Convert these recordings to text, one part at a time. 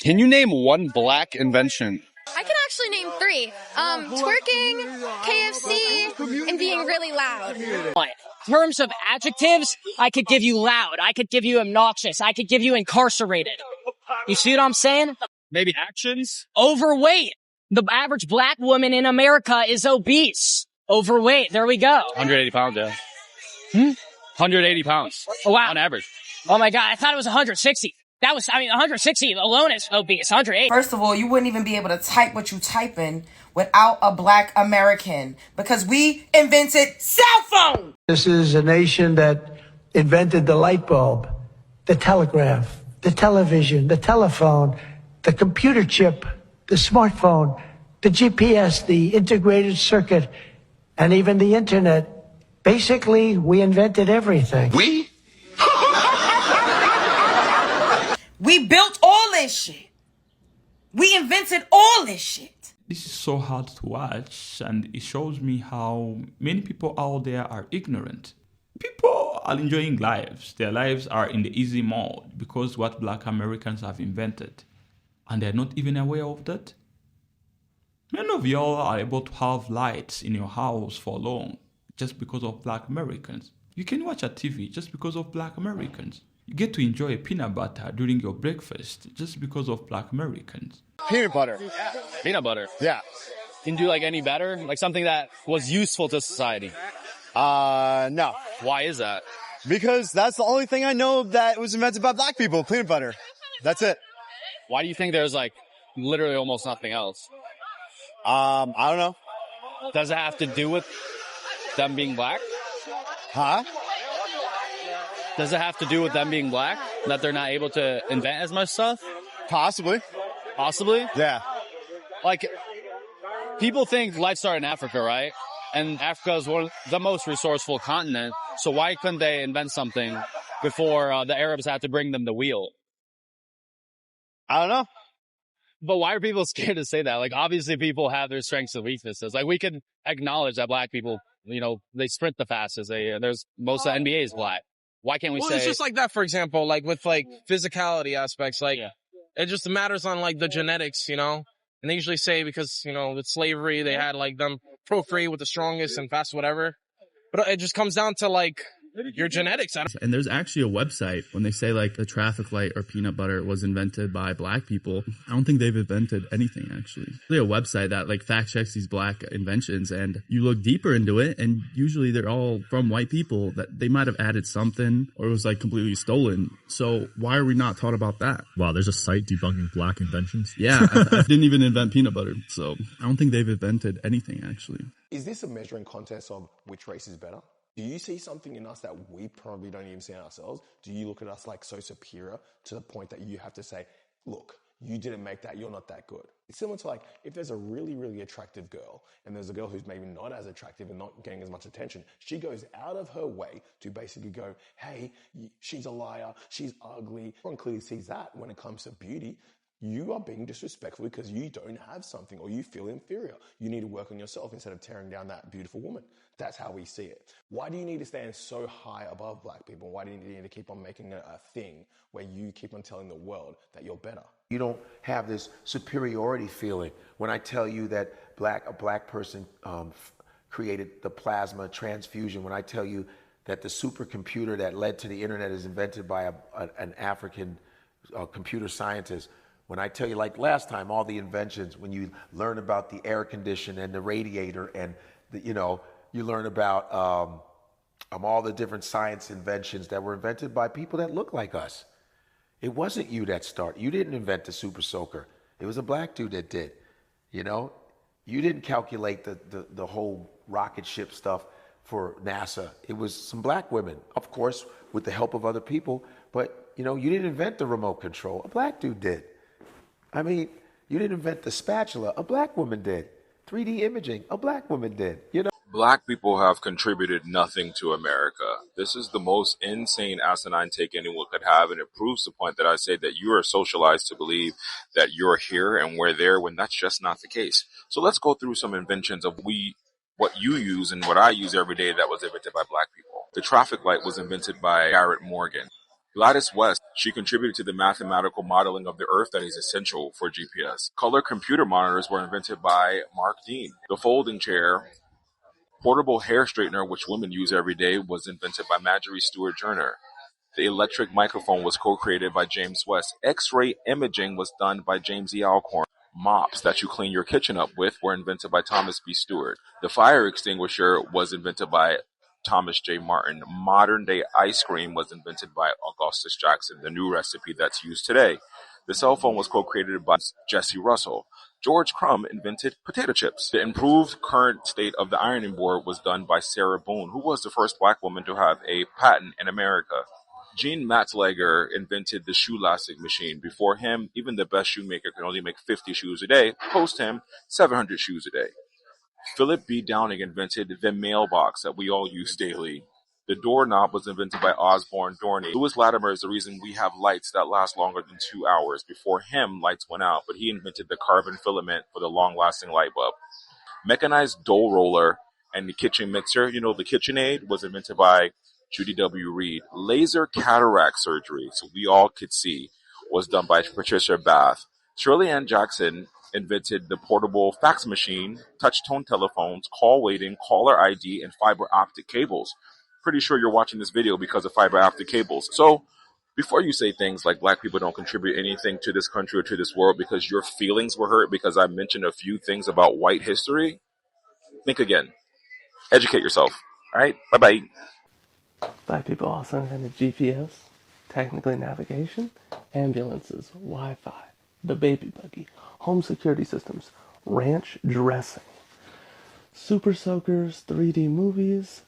Can you name one black invention? I can actually name 3. Twerking, KFC, and being really loud. In terms of adjectives, I could give you loud. I could give you obnoxious. I could give you incarcerated. You see what I'm saying? Maybe actions? Overweight. The average black woman in America is obese. Overweight. There we go. 180 pounds, yeah. 180 pounds. Oh, wow. On average. Oh my God. I thought it was 160. 160 alone is obese. 180. First of all, you wouldn't even be able to type what you type in without a black American because we invented cell phone. This is a nation that invented the light bulb, the telegraph, the television, the telephone, the computer chip, the smartphone, the GPS, the integrated circuit, and even the internet. Basically, we invented everything. We? We built all this shit. We invented all this shit. This is so hard to watch, and it shows me how many people out there are ignorant. People are enjoying lives. Their lives are in the easy mode because what black Americans have invented. And they're not even aware of that. Many of y'all are able to have lights in your house for long just because of black Americans. You can watch a TV just because of black Americans. You get to enjoy a peanut butter during your breakfast just because of black Americans. Peanut butter. Peanut butter. Yeah. Can you do like any better? Like something that was useful to society? No. Why is that? Because that's the only thing I know that was invented by black people, peanut butter. That's it. Why do you think there's like literally almost nothing else? I don't know. Does it have to do with them being black? Huh? Does it have to do with them being black? That they're not able to invent as much stuff? Possibly. Possibly? Yeah. Like, people think life started in Africa, right? And Africa is one of the most resourceful continent. So why couldn't they invent something before the Arabs had to bring them the wheel? I don't know. But why are people scared to say that? Like, obviously people have their strengths and weaknesses. Like, we can acknowledge that black people, you know, they sprint the fastest. There's most of the NBA is black. Why can't we say... it's just like that, for example, like with like physicality aspects, like it just matters on like the genetics, you know? And they usually say because, you know, with slavery, they had like them procreate with the strongest and fast whatever. But it just comes down to like your genetics. And there's actually a website when they say like the traffic light or peanut butter was invented by black people. I don't think they've invented anything actually. There's a website that like fact checks these black inventions, and you look deeper into it and usually they're all from white people that they might have added something or it was like completely stolen. So why are we not taught about that? Wow, there's a site debunking black inventions. Yeah, I didn't even invent peanut butter. So I don't think they've invented anything actually. Is this a measuring contest of which race is better? Do you see something in us that we probably don't even see in ourselves? Do you look at us like so superior to the point that you have to say, look, you didn't make that, you're not that good? It's similar to like if there's a really, really attractive girl and there's a girl who's maybe not as attractive and not getting as much attention. She goes out of her way to basically go, hey, she's a liar, she's ugly. Everyone clearly sees that when it comes to beauty. You are being disrespectful because you don't have something or you feel inferior. You need to work on yourself instead of tearing down that beautiful woman. That's how we see it. Why do you need to stand so high above black people? Why do you need to keep on making it a thing where you keep on telling the world that you're better? You don't have this superiority feeling. When I tell you that a black person created the plasma transfusion, when I tell you that the supercomputer that led to the internet is invented by an African computer scientist, when I tell you, like last time, all the inventions, when you learn about the air conditioner and the radiator and, you learn about all the different science inventions that were invented by people that look like us. It wasn't you that started. You didn't invent the super soaker. It was a black dude that did. You didn't calculate the whole rocket ship stuff for NASA. It was some black women, of course, with the help of other people. But, you didn't invent the remote control. A black dude did. I mean, you didn't invent the spatula. A black woman did. 3D imaging. A black woman did. Black people have contributed nothing to America. This is the most insane, asinine take anyone could have, and it proves the point that I say that you are socialized to believe that you're here and we're there when that's just not the case. So let's go through some inventions of what you use and what I use every day that was invented by black people. The traffic light was invented by Garrett Morgan. Gladys West, she contributed to the mathematical modeling of the Earth that is essential for GPS. Color computer monitors were invented by Mark Dean. The folding chair, portable hair straightener, which women use every day, was invented by Marjorie Stewart Joyner. The electric microphone was co-created by James West. X-ray imaging was done by James E. Alcorn. Mops that you clean your kitchen up with were invented by Thomas B. Stewart. The fire extinguisher was invented by Thomas J. Martin. Modern day ice cream was invented by Augustus Jackson, the new recipe that's used today. The cell phone was co-created by Jesse Russell. George Crumb invented potato chips. The improved current state of the ironing board was done by Sarah Boone, who was the first black woman to have a patent in America. Gene Matzlager invented the shoe elastic machine. Before him, even the best shoemaker could only make 50 shoes a day. Post him, 700 shoes a day. Philip B. Downing invented the mailbox that we all use daily. The doorknob was invented by Osborne Dorney. Lewis Latimer is the reason we have lights that last longer than 2 hours. Before him, lights went out, but he invented the carbon filament for the long-lasting light bulb. Mechanized dough roller and the kitchen mixer, the KitchenAid, was invented by Judy W. Reed. Laser cataract surgery, so we all could see, was done by Patricia Bath. Shirley Ann Jackson invented the portable fax machine, touch-tone telephones, call waiting, caller ID, and fiber optic cables. Pretty sure you're watching this video because of fiber optic cables. So before you say things like black people don't contribute anything to this country or to this world because your feelings were hurt because I mentioned a few things about white history, think again. Educate yourself. All right? Bye-bye. Black people also invented GPS, technically navigation, ambulances, Wi-Fi, the baby buggy, home security systems, ranch dressing, super soakers, 3D movies,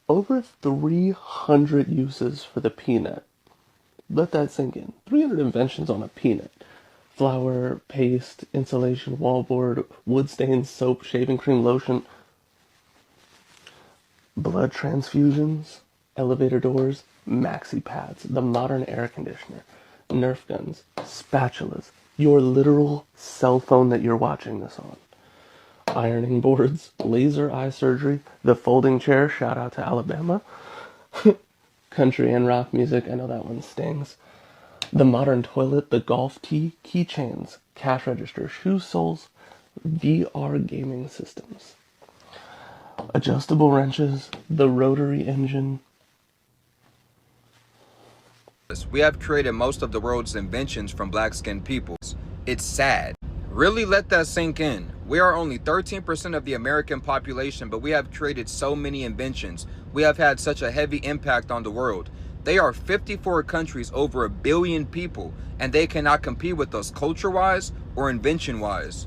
over 300 uses for the peanut. Let that sink in. 300 inventions on a peanut. Flour, paste, insulation, wallboard, wood stains, soap, shaving cream, lotion, blood transfusions, elevator doors, maxi pads, the modern air conditioner, Nerf guns, spatulas, your literal cell phone that you're watching this on, ironing boards, laser eye surgery, the folding chair, shout out to Alabama, country and rock music, I know that one stings, the modern toilet, the golf tee, keychains, cash register, shoe soles, VR gaming systems, adjustable wrenches, the rotary engine. We have created most of the world's inventions from black-skinned peoples. It's sad. Really let that sink in. We are only 13% of the American population, but we have created so many inventions. We have had such a heavy impact on the world. They are 54 countries, over 1 billion people, and they cannot compete with us culture-wise or invention-wise,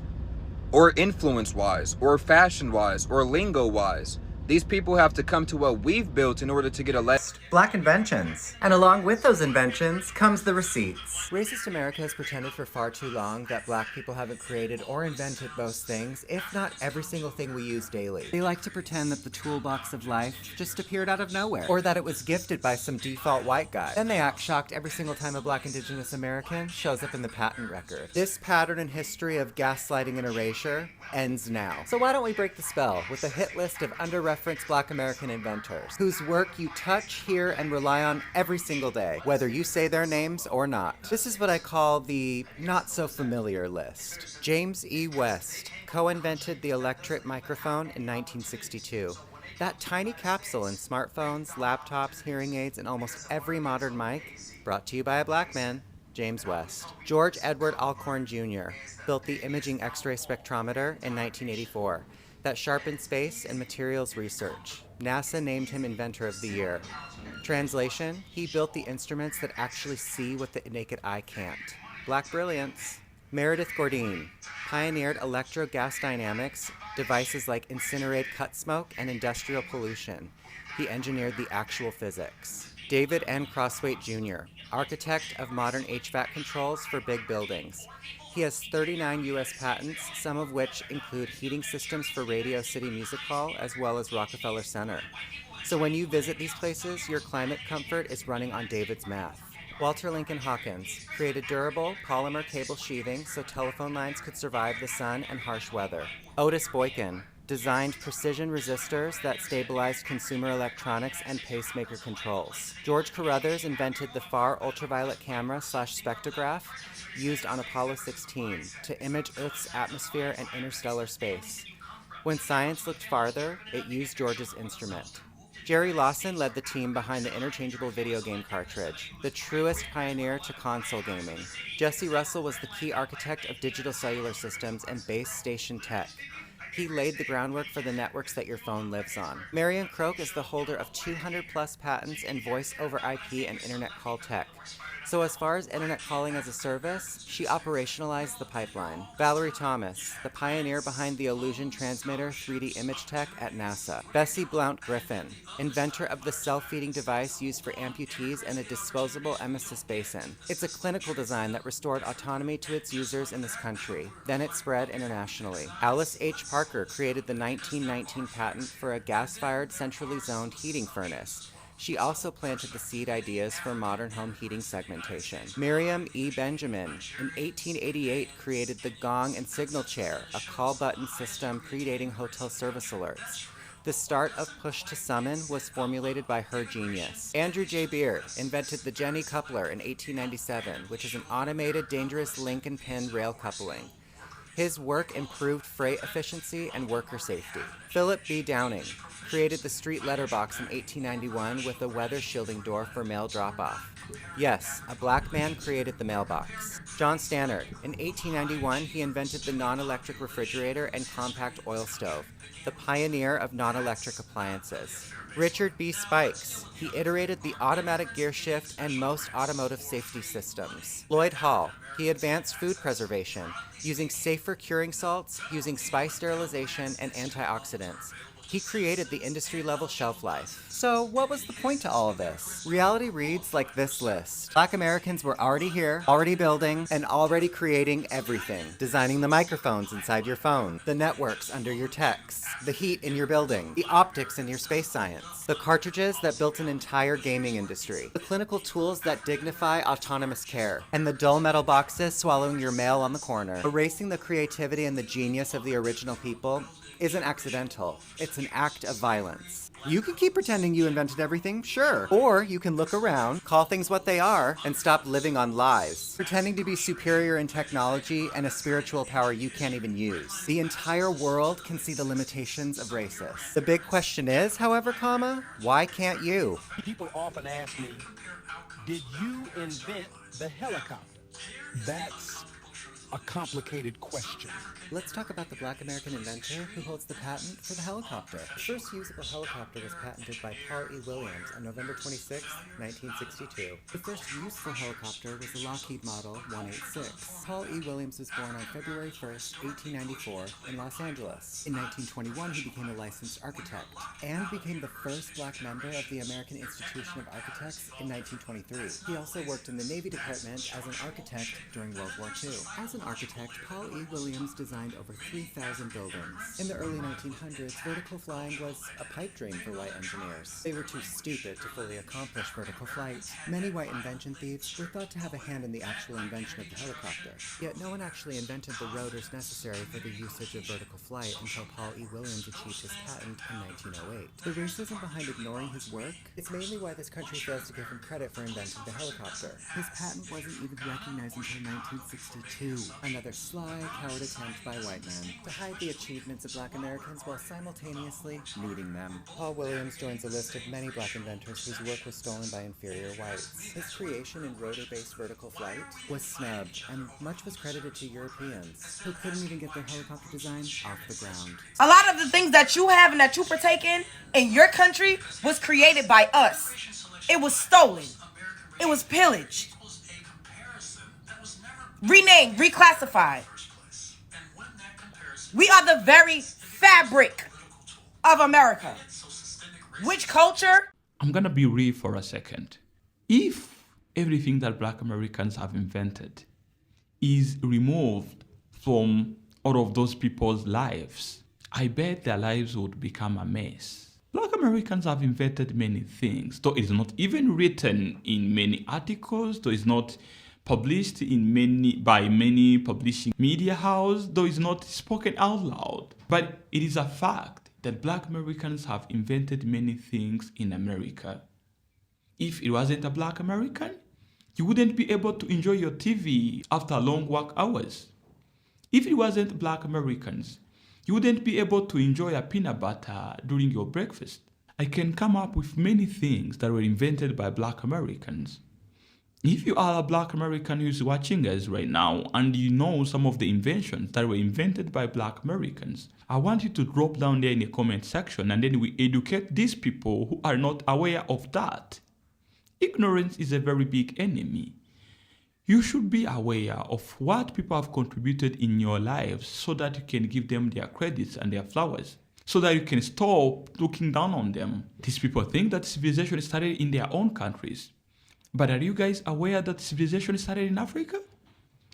or influence-wise, or fashion-wise, or lingo-wise. These people have to come to what we've built in order to get a Black inventions. And along with those inventions comes the receipts. Racist America has pretended for far too long that black people haven't created or invented most things, if not every single thing we use daily. They like to pretend that the toolbox of life just appeared out of nowhere, or that it was gifted by some default white guy. Then they act shocked every single time a black indigenous American shows up in the patent record. This pattern and history of gaslighting and erasure ends now. So why don't we break the spell with a hit list of under-referenced black American inventors, whose work you touch, hear, and rely on every single day, whether you say their names or not. This is what I call the not-so-familiar list. James E. West co-invented the electric microphone in 1962. That tiny capsule in smartphones, laptops, hearing aids, and almost every modern mic, brought to you by a black man, James West. George Edward Alcorn Jr. built the imaging X-ray spectrometer in 1984 that sharpened space and materials research. NASA named him Inventor of the Year. Translation, he built the instruments that actually see what the naked eye can't. Black brilliance. Meredith Gourdine pioneered electro-gas dynamics, devices like incinerate cut smoke and industrial pollution. He engineered the actual physics. David N. Crosswaite Jr., architect of modern HVAC controls for big buildings. He has 39 U.S. patents, some of which include heating systems for Radio City Music Hall as well as Rockefeller Center. So when you visit these places, your climate comfort is running on David's math. Walter Lincoln Hawkins created durable polymer cable sheathing so telephone lines could survive the sun and harsh weather. Otis Boykin designed precision resistors that stabilized consumer electronics and pacemaker controls. George Carruthers invented the far ultraviolet camera / spectrograph used on Apollo 16 to image Earth's atmosphere and interstellar space. When science looked farther, it used George's instrument. Jerry Lawson led the team behind the interchangeable video game cartridge, the truest pioneer to console gaming. Jesse Russell was the key architect of digital cellular systems and base station tech. He laid the groundwork for the networks that your phone lives on. Marian Croak is the holder of 200-plus patents in voice over IP and internet call tech. So as far as internet calling as a service, she operationalized the pipeline. Valerie Thomas, the pioneer behind the Illusion Transmitter 3D image tech at NASA. Bessie Blount Griffin, inventor of the self-feeding device used for amputees and a disposable emesis basin. It's a clinical design that restored autonomy to its users in this country. Then it spread internationally. Alice H. Parker created the 1919 patent for a gas-fired centrally zoned heating furnace. She also planted the seed ideas for modern home heating segmentation. Miriam E. Benjamin, in 1888, created the gong and signal chair, a call button system predating hotel service alerts. The start of push to summon was formulated by her genius. Andrew J. Beard invented the Jenny coupler in 1897, which is an automated, dangerous link and pin rail coupling. His work improved freight efficiency and worker safety. Philip B. Downing created the street letterbox in 1891 with a weather shielding door for mail drop-off. Yes, a black man created the mailbox. John Stannard. In 1891, he invented the non-electric refrigerator and compact oil stove, the pioneer of non-electric appliances. Richard B. Spikes. He iterated the automatic gear shift and most automotive safety systems. Lloyd Hall. He advanced food preservation, using safer curing salts, using spice sterilization, and antioxidants. He created the industry-level shelf life. So what was the point to all of this? Reality reads like this list. Black Americans were already here, already building, and already creating everything. Designing the microphones inside your phone, the networks under your texts, the heat in your building, the optics in your space science, the cartridges that built an entire gaming industry, the clinical tools that dignify autonomous care, and the dull metal boxes swallowing your mail on the corner. Erasing the creativity and the genius of the original people isn't accidental. It's an act of violence. You can keep pretending you invented everything, sure. Or you can look around, call things what they are, and stop living on lies. Pretending to be superior in technology and a spiritual power you can't even use. The entire world can see the limitations of racists. The big question is, however, why can't you? People often ask me, did you invent the helicopter? That's a complicated question. Let's talk about the Black American inventor who holds the patent for the helicopter. The first usable helicopter was patented by Paul E. Williams on November 26, 1962. The first useful helicopter was the Lockheed Model 186. Paul E. Williams was born on February 1st, 1894 in Los Angeles. In 1921, he became a licensed architect and became the first black member of the American Institution of Architects in 1923. He also worked in the Navy Department as an architect during World War II. As an architect, Paul E. Williams designed over 3,000 buildings. In the early 1900s, vertical flying was a pipe dream for white engineers. They were too stupid to fully accomplish vertical flight. Many white invention thieves were thought to have a hand in the actual invention of the helicopter. Yet no one actually invented the rotors necessary for the usage of vertical flight until Paul E. Williams achieved his patent in 1908. The racism behind ignoring his work is mainly why this country fails to give him credit for inventing the helicopter. His patent wasn't even recognized until 1962. Another sly, coward attempt by white men to hide the achievements of black Americans while simultaneously looting them. Paul Williams joins a list of many black inventors whose work was stolen by inferior whites. His creation in rotor-based vertical flight was snubbed, and much was credited to Europeans, who couldn't even get their helicopter design off the ground. A lot of the things that you have and that you partake in your country was created by us. It was stolen. It was pillaged. Renamed, reclassified. We are the very fabric of America. Which culture? I'm gonna be real for a second. If everything that black Americans have invented is removed from all of those people's lives, I bet their lives would become a mess. Black Americans have invented many things, though it's not even written in many articles, though it's not published by many publishing media house, though it's not spoken out loud. But it is a fact that Black Americans have invented many things in America. If it wasn't a Black American, you wouldn't be able to enjoy your TV after long work hours. If it wasn't Black Americans, you wouldn't be able to enjoy a peanut butter during your breakfast. I can come up with many things that were invented by Black Americans. If you are a Black American who's watching us right now and you know some of the inventions that were invented by Black Americans, I want you to drop down there in the comment section, and then we educate these people who are not aware of that. Ignorance is a very big enemy. You should be aware of what people have contributed in your lives so that you can give them their credits and their flowers, so that you can stop looking down on them. These people think that civilization started in their own countries. But are you guys aware that civilization started in Africa?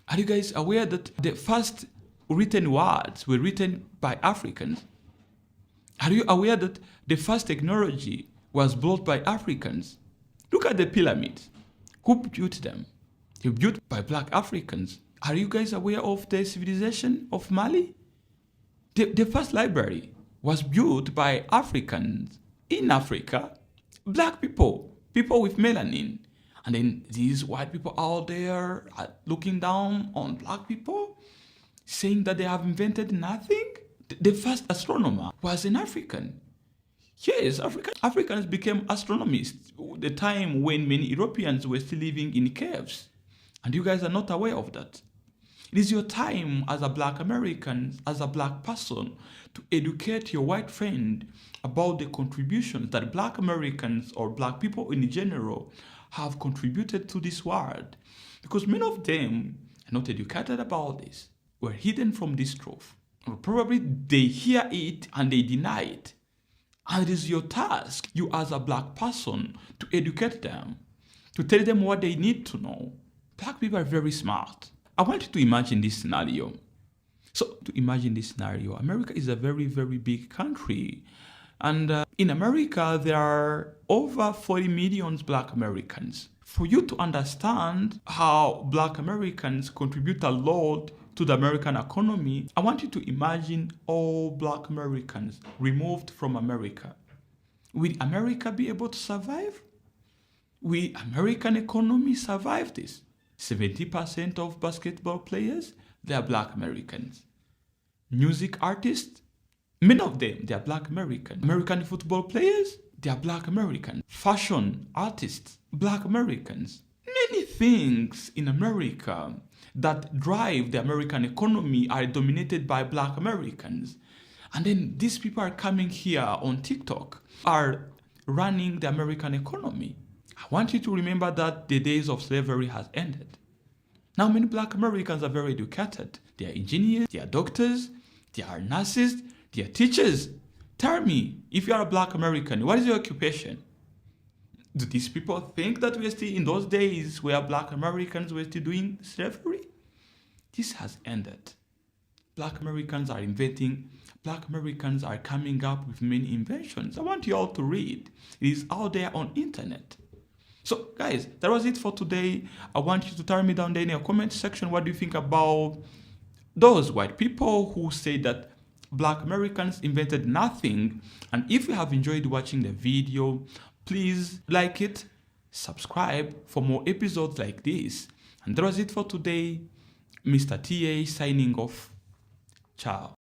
Are you guys aware that the first written words were written by Africans? Are you aware that the first technology was built by Africans? Look at the pyramids. Who built them? They were built by Black Africans. Are you guys aware of the civilization of Mali? The first library was built by Africans in Africa. Black people, people with melanin. And then these white people out there are looking down on Black people, saying that they have invented nothing. The first astronomer was an African. Yes, Africans became astronomists at the time when many Europeans were still living in caves. And you guys are not aware of that. It is your time as a Black American, as a Black person, to educate your white friend about the contributions that Black Americans or Black people in general have contributed to this world. Because many of them are not educated about this, were hidden from this truth. Or probably they hear it and they deny it. And it is your task, you as a Black person, to educate them, to tell them what they need to know. Black people are very smart. I want you to imagine this scenario. So to imagine this scenario, America is a very, very big country. And in America, there are over 40 million Black Americans. For you to understand how Black Americans contribute a lot to the American economy, I want you to imagine all Black Americans removed from America. Will America be able to survive? Will American economy survive this? 70% of basketball players, they are Black Americans. Music artists, many of them, they are Black American. American football players, they are Black American. Fashion artists, Black Americans. Many things in America that drive the American economy are dominated by Black Americans. And then these people are coming here on TikTok, are running the American economy. I want you to remember that the days of slavery has ended. Now many Black Americans are very educated. They are engineers, they are doctors, they are nurses, they are teachers. Tell me, if you are a Black American, what is your occupation? Do these people think that we are still in those days where Black Americans were still doing slavery? This has ended. Black Americans are inventing, Black Americans are coming up with many inventions. I want you all to read. It is out there on internet. So guys, that was it for today. I want you to tell me down there in your comment section, what do you think about those white people who say that Black Americans invented nothing? And if you have enjoyed watching the video, please like it, subscribe for more episodes like this. And that was it for today. Mr. TA signing off. Ciao.